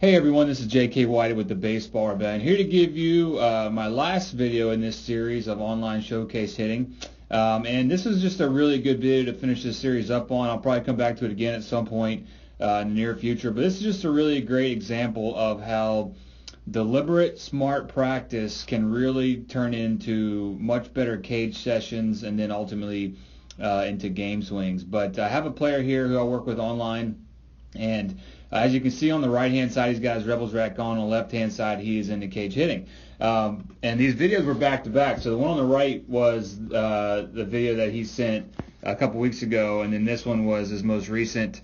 Hey everyone, this is J.K. White with the Baseball Rebellion, here to give you my last video in this series of online showcase hitting. And this is just a really good video to finish this series up on. I'll probably come back to it again at some point in the near future. But this is just a really great example of how deliberate, smart practice can really turn into much better cage sessions and then ultimately into game swings. But I have a player here who I work with online, and as you can see on the right-hand side, he's got his Rebels rack on. On the left-hand side, he is into cage hitting. And these videos were back-to-back. So the one on the right was the video that he sent a couple weeks ago, and then this one was his most recent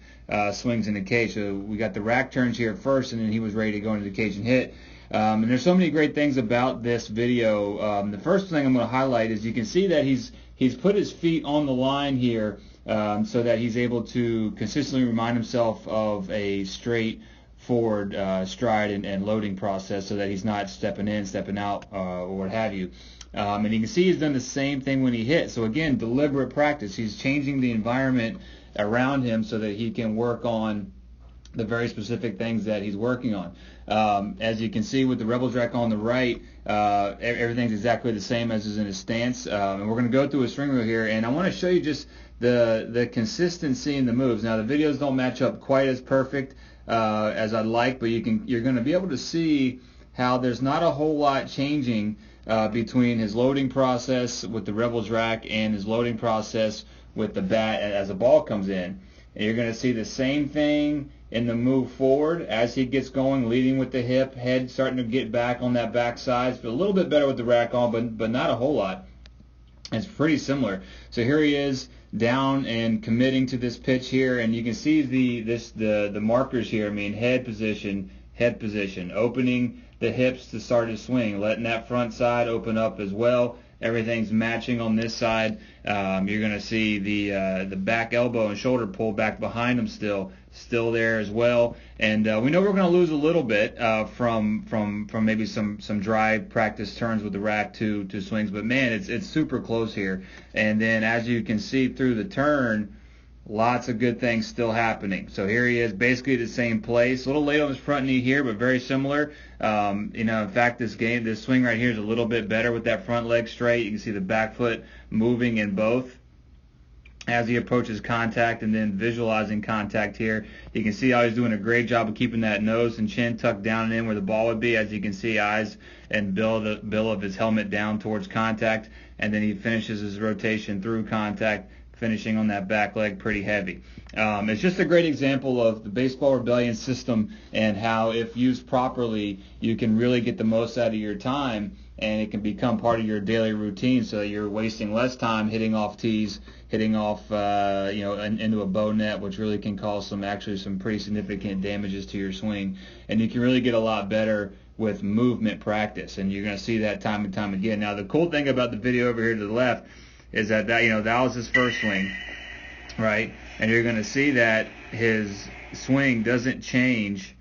swings in the cage. So we got the rack turns here first, and then he was ready to go into the cage and hit. And there's so many great things about this video. The first thing I'm going to highlight is you can see that he's put his feet on the line here, so that he's able to consistently remind himself of a straight forward stride and loading process, so that he's not stepping in, stepping out, or what have you. And you can see he's done the same thing when he hits. So again, deliberate practice. He's changing the environment around him so that he can work on the very specific things that he's working on. As you can see with the Rebels rack on the right, everything's exactly the same as is in his stance. And we're going to go through a swing wheel here, and I want to show you just the consistency in the moves. Now the videos don't match up quite as perfect as I'd like, but you're going to be able to see how there's not a whole lot changing between his loading process with the Rebels rack and his loading process with the bat as the ball comes in. And you're going to see the same thing in the move forward as he gets going, leading with the hip, head starting to get back on that backside. It's a little bit better with the rack on, but not a whole lot. It's pretty similar. So here he is down and committing to this pitch here, and you can see the markers here. I mean, head position, opening the hips to start his swing, letting that front side open up as well. Everything's matching on this side. You're going to see the back elbow and shoulder pull back behind him still there as well. And we know we're going to lose a little bit from maybe some dry practice turns with the rack to swings, but man, it's super close here. And then as you can see through the turn, lots of good things still happening. So here he is, basically the same place. A little late on his front knee here, but very similar. In fact, this swing right here is a little bit better with that front leg straight. You can see the back foot moving in both as he approaches contact, and then visualizing contact here. You can see how he's doing a great job of keeping that nose and chin tucked down and in where the ball would be. As you can see, eyes and bill of his helmet down towards contact, and then he finishes his rotation through contact, finishing on that back leg pretty heavy. It's just a great example of the Baseball Rebellion system and how, if used properly, you can really get the most out of your time, and it can become part of your daily routine, so that you're wasting less time hitting off tees, hitting off into a bow net, which really can cause some pretty significant damages to your swing. And you can really get a lot better with movement practice, and you're going to see that time and time again. Now the cool thing about the video over here to the left is that was his first swing, right? And you're going to see that his swing doesn't change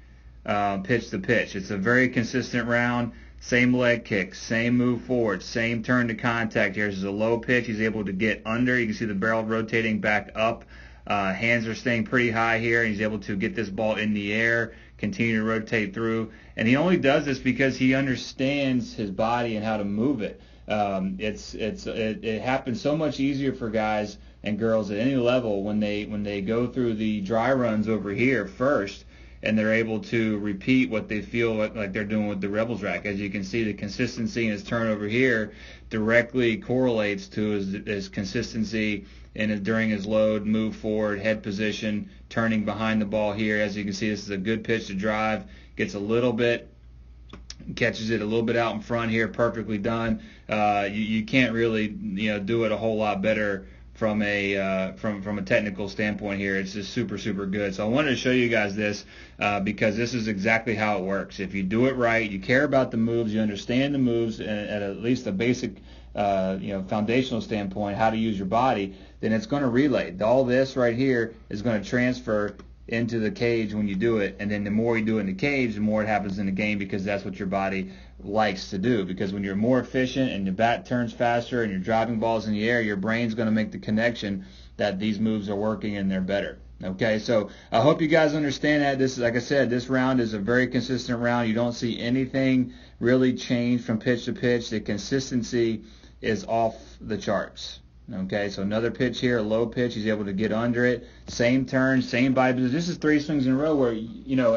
pitch to pitch. It's a very consistent round, same leg kick, same move forward, same turn to contact. Here's a low pitch. He's able to get under. You can see the barrel rotating back up. Hands are staying pretty high here, and he's able to get this ball in the air, continue to rotate through. And he only does this because he understands his body and how to move it. It happens so much easier for guys and girls at any level when they go through the dry runs over here first, and they're able to repeat what they feel like they're doing with the Rebels rack. As you can see, the consistency in his turn over here directly correlates to his consistency during his load, move forward, head position, turning behind the ball here. As you can see, this is a good pitch to drive. Gets a little bit, catches it a little bit out in front here, perfectly done. You can't really do it a whole lot better from a technical standpoint here. It's just super good. So I wanted to show you guys this because this is exactly how it works. If you do it right, you care about the moves, you understand the moves at least a basic foundational standpoint, how to use your body, then it's going to relay. All this right here is going to transfer into the cage when you do it, and then the more you do it in the cage, the more it happens in the game, because that's what your body likes to do. Because when you're more efficient and your bat turns faster and you're driving balls in the air, your brain's going to make the connection that these moves are working and they're better. Okay, so I hope you guys understand that. This is, like I said, this round is a very consistent round. You don't see anything really change from pitch to pitch. The consistency is off the charts. Okay, so another pitch here, a low pitch. He's able to get under it. Same turn, same body position. This is 3 swings in a row where,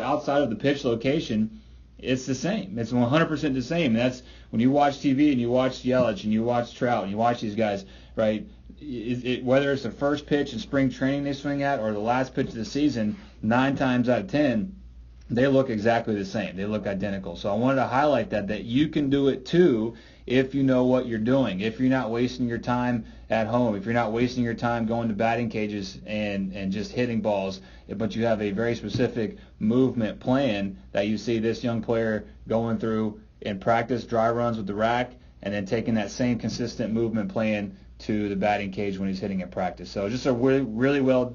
outside of the pitch location, it's the same. It's 100% the same. That's when you watch TV and you watch Yelich and you watch Trout and you watch these guys, right? Whether it's the first pitch in spring training they swing at or the last pitch of the season, 9 times out of 10, they look exactly the same. They look identical. So I wanted to highlight that you can do it too if you know what you're doing. If you're not wasting your time at home, if you're not wasting your time going to batting cages and just hitting balls, but you have a very specific movement plan that you see this young player going through in practice, dry runs with the rack, and then taking that same consistent movement plan to the batting cage when he's hitting in practice. So just a really well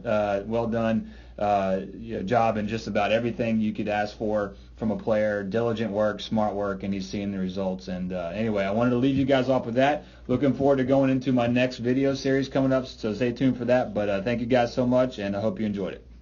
done job in just about everything you could ask for from a player. Diligent work, smart work, and he's seeing the results. And anyway, I wanted to leave you guys off with that. Looking forward to going into my next video series coming up, so stay tuned for that. But thank you guys so much, and I hope you enjoyed it.